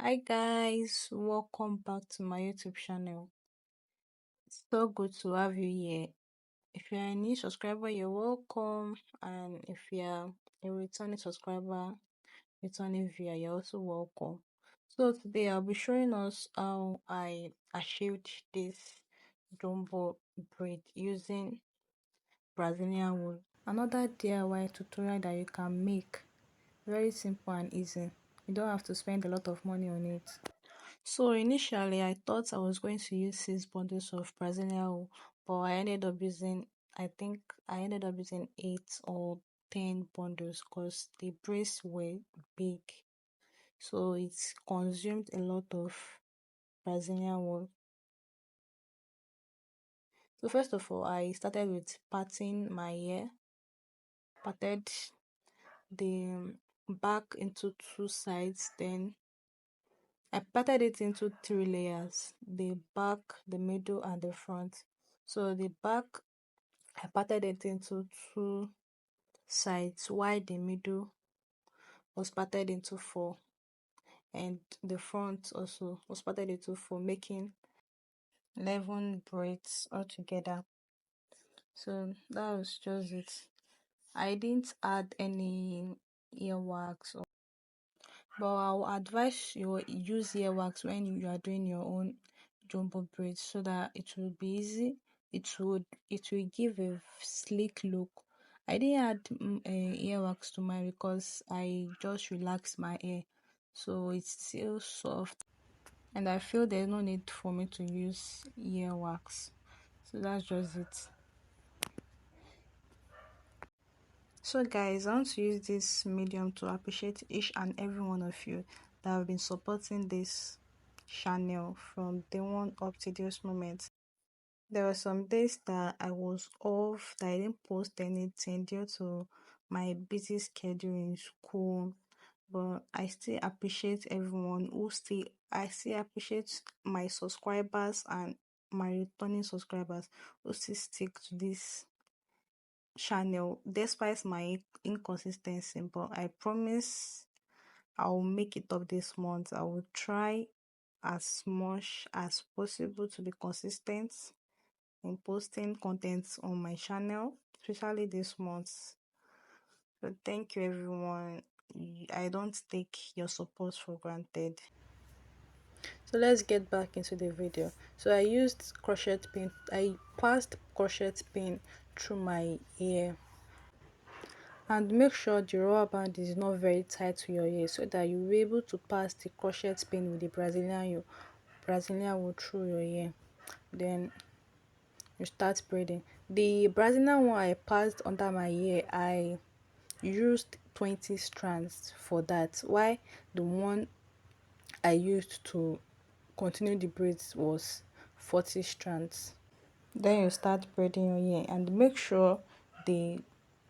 Hi guys, welcome back to my YouTube channel. It's so good to have you here. If you're a new subscriber, you're welcome, and if you're a returning subscriber, returning viewer, you're also welcome. So today I'll be showing us how I achieved this jumbo braid using Brazilian wool. Another DIY tutorial that you can make, very simple and easy. You don't have to spend a lot of money on it. So initially I thought I was going to use 6 bundles of Brazilian wool, but I think I ended up using 8 or 10 bundles because the braids were big. So it consumed a lot of Brazilian wool. So first of all, I started with parting my hair, parted the back into 2 sides, then I parted it into 3 layers: the back, the middle, and the front. So the back, I parted it into 2 sides, while the middle was parted into 4, and the front also was parted into 4, making 11 braids altogether. So that was just it. I didn't add any earwax, but I'll advise you use earwax when you are doing your own jumbo braids so that it will be easy. It will give a sleek look. I didn't add earwax to mine because I just relaxed my hair, so it's still soft, and I feel there's no need for me to use earwax. So that's just it. So guys, I want to use this medium to appreciate each and every one of you that have been supporting this channel from day one up to this moment. There were some days that I was off, that I didn't post anything due to my busy schedule in school, but I still appreciate everyone I still appreciate my subscribers and my returning subscribers who still stick to this channel despite my inconsistency. But I promise I will make it up this month. I will try as much as possible to be consistent in posting content on my channel, especially this month. So thank you everyone. I don't take your support for granted. So let's get back into the video. So I used crochet pin. I passed crochet pin through my ear, and make sure the rubber band is not very tight to your ear so that you'll be able to pass the crochet pin with the Brazilian wool through your ear. Then you start braiding. The Brazilian one I passed under my ear, I used 20 strands for that. Why the one I used to continue the braids was 40 strands. Then you start braiding your ear and make sure the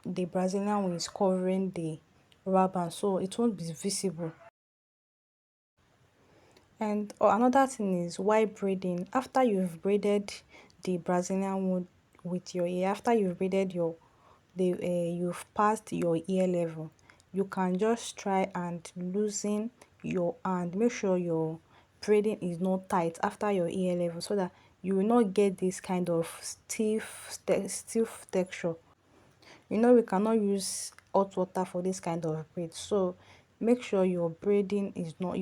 Brazilian one is covering the rubber band so it won't be visible. And another thing is, while braiding, after you've braided the Brazilian wood with your ear, after you've braided you've passed your ear level, you can just try and loosen your hand. Make sure your braiding is not tight after your ear level so that you will not get this kind of stiff texture. We cannot use hot water for this kind of braid, so make sure your braiding is not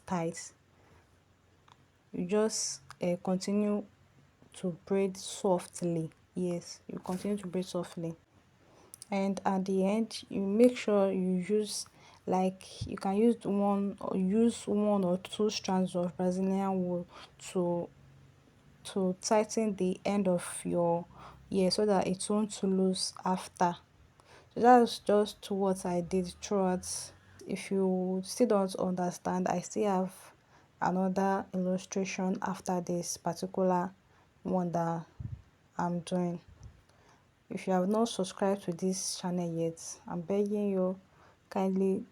tight. You just continue to braid softly. Yes, you continue to braid softly, and at the end you make sure you use, like, you can use 1 or 2 strands of Brazilian wool to tighten the end of your ear so that it won't loose after. So that's just what I did throughout. If you still don't understand, I still have another illustration after this particular one that I'm doing. If you have not subscribed to this channel yet, I'm begging you, kindly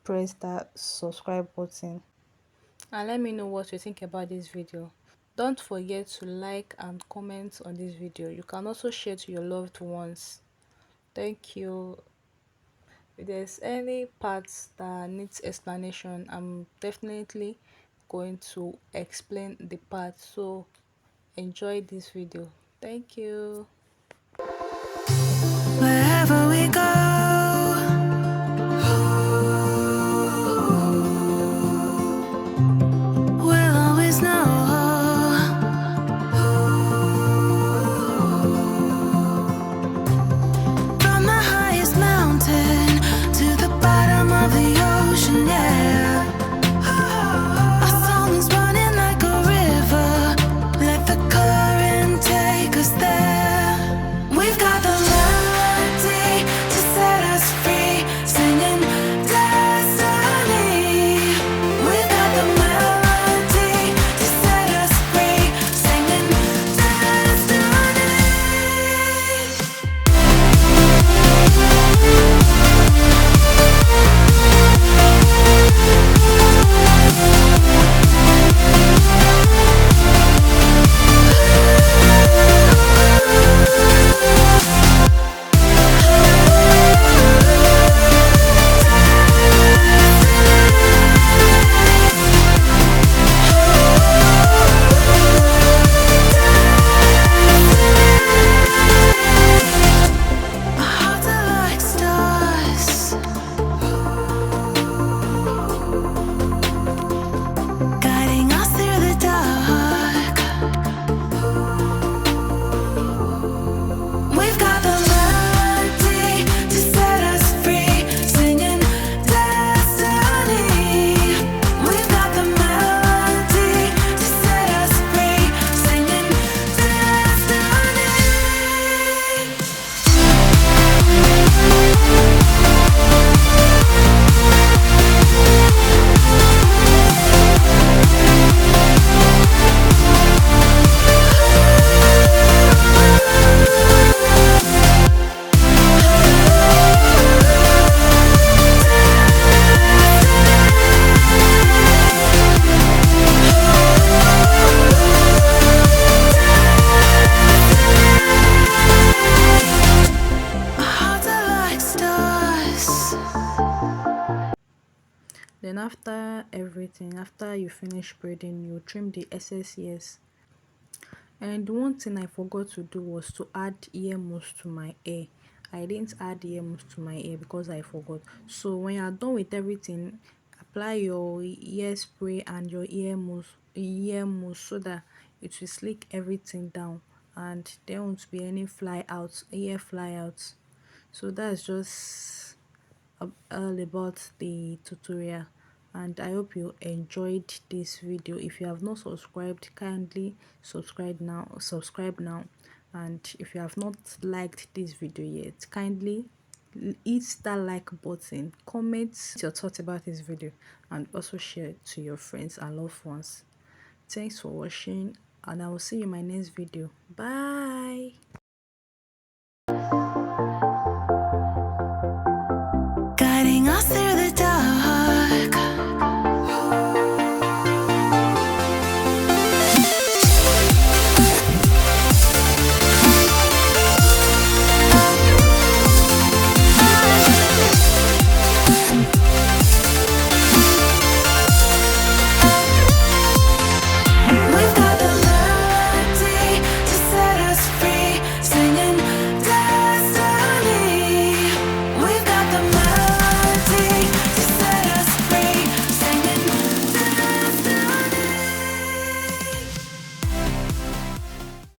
press that subscribe button and let me know what you think about this video. Don't forget to like and comment on this video. You can also share to your loved ones. Thank you. If there's any parts that needs explanation, I'm definitely going to explain the part. So enjoy this video. Thank you. Wherever we go, we'll always know. From the highest mountain to the bottom of the ocean, yeah. Our song is running like a river. Let the current take us there. We've got the melody to set us free, singing destiny. We've got the melody to set us free, singing destiny. Our hearts are like stars, guiding us through the dark. We've got the melody to set us free, singing destiny. We've got the melody to set us free, singing destiny. Our hearts are like stars. Then after everything, after you finish braiding, you trim the excess ears. And one thing I forgot to do was to add ear mousse to my hair. I didn't add ear mousse to my hair because I forgot. So when you're done with everything, apply your ear spray and your ear mousse so that it will slick everything down and there won't be any fly outs, ear fly outs. So that's just all about the tutorial, and I hope you enjoyed this video. If you have not subscribed, kindly subscribe now, and if you have not liked this video yet, kindly hit that like button, comment your thoughts about this video, and also share it to your friends and loved ones. Thanks for watching, and I will see you in my next video. Bye.